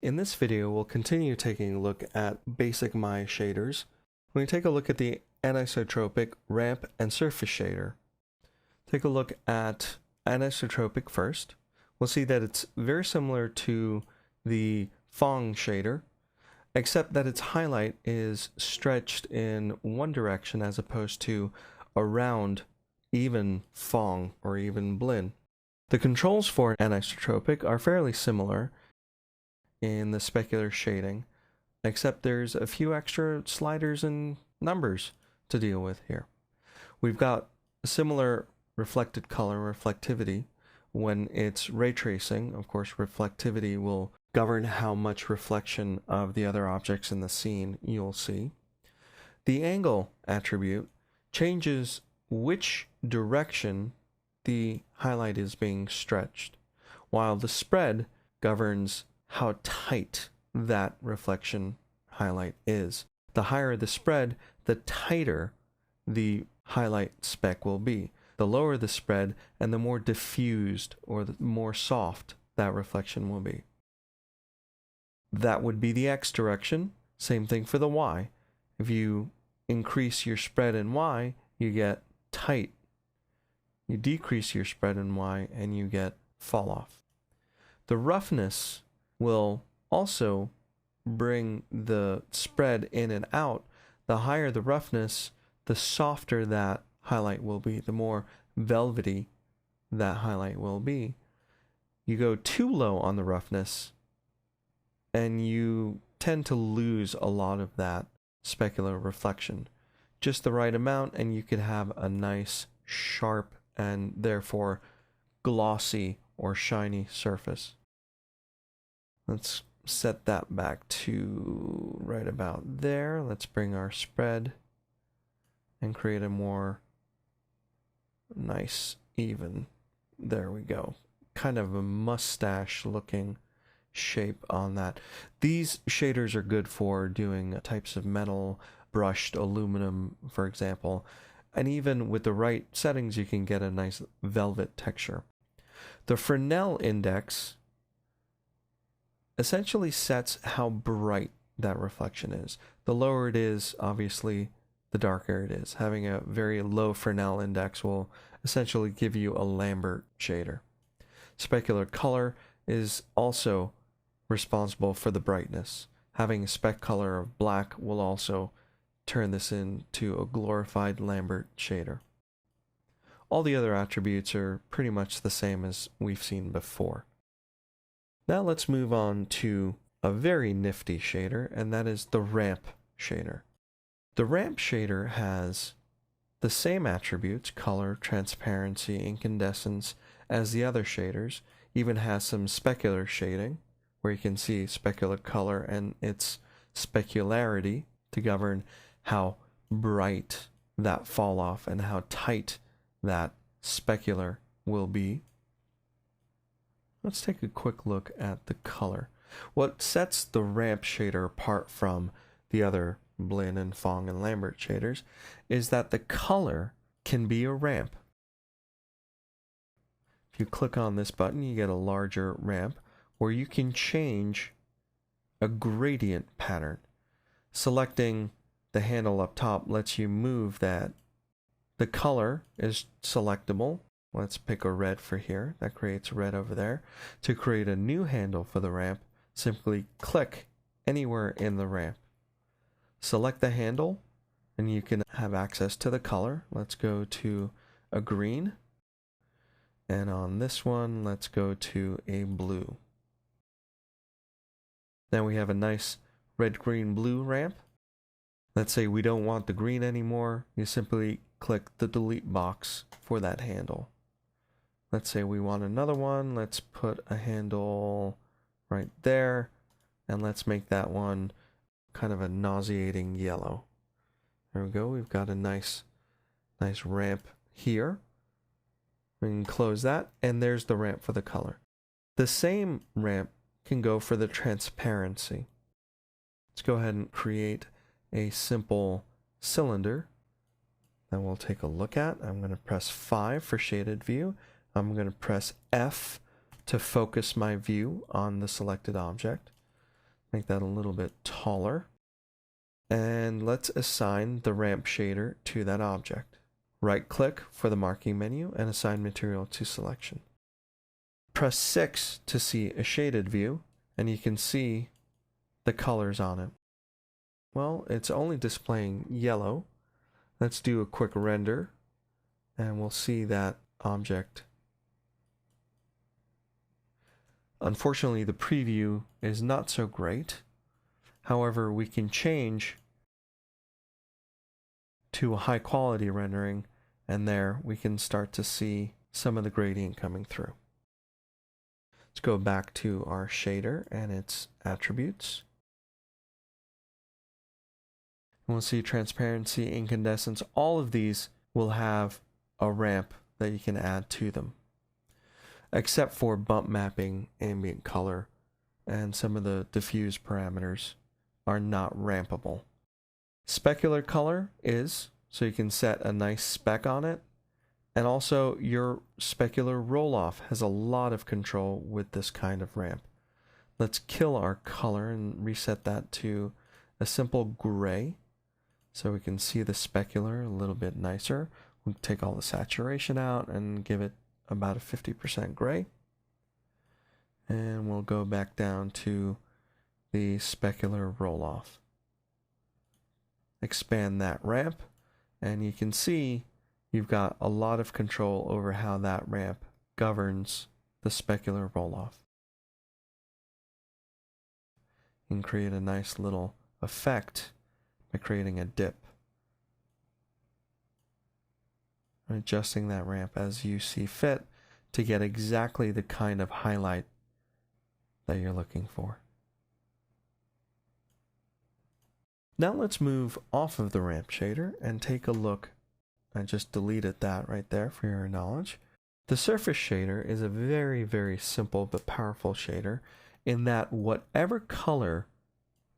In this video, we'll continue taking a look at basic Maya shaders. We're going to take a look at the anisotropic, ramp, and surface shader. Take a look at anisotropic first. We'll see that it's very similar to the Phong shader, except that its highlight is stretched in one direction as opposed to around even Phong or even Blinn. The controls for anisotropic are fairly similar in the specular shading, except there's a few extra sliders and numbers to deal with here. We've got a similar reflected color reflectivity. When it's ray tracing, of course, reflectivity will govern how much reflection of the other objects in the scene you'll see. The angle attribute changes which direction the highlight is being stretched, while the spread governs how tight that reflection highlight is. The higher the spread, the tighter the highlight speck will be. The lower the spread and the more diffused or the more soft that reflection will be. That would be the X direction. Same thing for the Y. If you increase your spread in Y, you get tight. You decrease your spread in Y and you get fall off. The roughness will also bring the spread in and out. The higher the roughness, the softer that highlight will be, the more velvety that highlight will be. You go too low on the roughness and you tend to lose a lot of that specular reflection. Just the right amount and you could have a nice, sharp, and therefore glossy or shiny surface. Let's set that back to right about there. Let's bring our spread and create a more nice, even, there we go, kind of a mustache looking shape on that. These shaders are good for doing types of metal, brushed aluminum, for example, and even with the right settings you can get a nice velvet texture. The Fresnel index essentially sets how bright that reflection is. The lower it is, obviously, the darker it is. Having a very low Fresnel index will essentially give you a Lambert shader. Specular color is also responsible for the brightness. Having a spec color of black will also turn this into a glorified Lambert shader. All the other attributes are pretty much the same as we've seen before. Now let's move on to a very nifty shader, and that is the ramp shader. The ramp shader has the same attributes, color, transparency, incandescence, as the other shaders. Even has some specular shading, where you can see specular color and its specularity to govern how bright that fall off and how tight that specular will be. Let's take a quick look at the color. What sets the ramp shader apart from the other Blinn and Phong and Lambert shaders is that the color can be a ramp. If you click on this button, you get a larger ramp where you can change a gradient pattern. Selecting the handle up top lets you move that. The color is selectable. Let's pick a red for here. That creates red over there. To create a new handle for the ramp, simply click anywhere in the ramp. Select the handle, and you can have access to the color. Let's go to a green. And on this one, let's go to a blue. Now we have a nice red, green, blue ramp. Let's say we don't want the green anymore. You simply click the delete box for that handle. Let's say we want another one. Let's put a handle right there. And let's make that one kind of a nauseating yellow. There we go. We've got a nice ramp here. We can close that. And there's the ramp for the color. The same ramp can go for the transparency. Let's go ahead and create a simple cylinder that we'll take a look at. I'm going to press 5 for shaded view. I'm going to press F to focus my view on the selected object. Make that a little bit taller. And let's assign the ramp shader to that object. Right-click for the marking menu and assign material to selection. Press 6 to see a shaded view, and you can see the colors on it. Well, it's only displaying yellow. Let's do a quick render, and we'll see that object. Unfortunately, the preview is not so great. However, we can change to a high quality rendering, and there we can start to see some of the gradient coming through. Let's go back to our shader and its attributes. And we'll see transparency, incandescence. All of these will have a ramp that you can add to them, except for bump mapping, ambient color, and some of the diffuse parameters are not rampable. Specular color is, so you can set a nice spec on it. And also your specular roll-off has a lot of control with this kind of ramp. Let's kill our color and reset that to a simple gray so we can see the specular a little bit nicer. We'll take all the saturation out and give it about a 50% gray. And we'll go back down to the specular roll-off. Expand that ramp, and you can see you've got a lot of control over how that ramp governs the specular roll-off. You can create a nice little effect by creating a dip. Adjusting that ramp as you see fit to get exactly the kind of highlight that you're looking for. Now let's move off of the ramp shader and take a look. I just deleted that right there for your knowledge. The surface shader is a very, very simple but powerful shader in that whatever color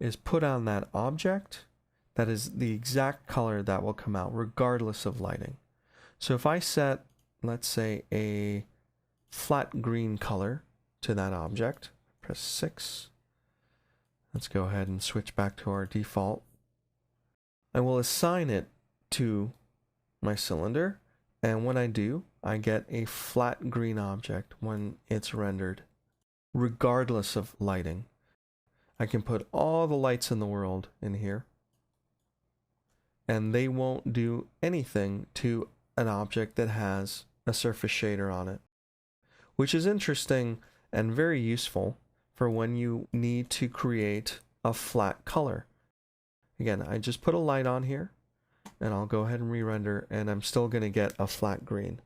is put on that object, that is the exact color that will come out regardless of lighting. So if I set, let's say, a flat green color to that object, press 6. Let's go ahead and switch back to our default. I will assign it to my cylinder, and when I do, I get a flat green object when it's rendered, regardless of lighting. I can put all the lights in the world in here, and they won't do anything to an object that has a surface shader on it, which is interesting and very useful for when you need to create a flat color. Again, I just put a light on here, and I'll go ahead and re-render, and I'm still going to get a flat green.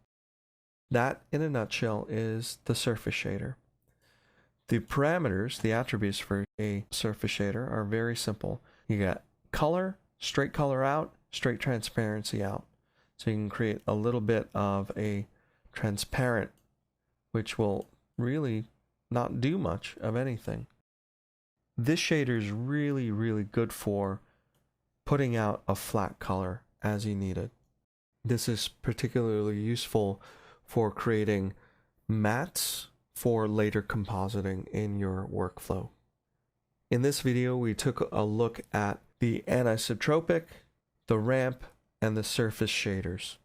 That, in a nutshell, is the surface shader. The parameters, the attributes for a surface shader are very simple. You got color, straight color out, straight transparency out. So you can create a little bit of a transparent, which will really not do much of anything. This shader is really, really good for putting out a flat color as you need it. This is particularly useful for creating mattes for later compositing in your workflow. In this video, we took a look at the anisotropic, the ramp, and the surface shaders.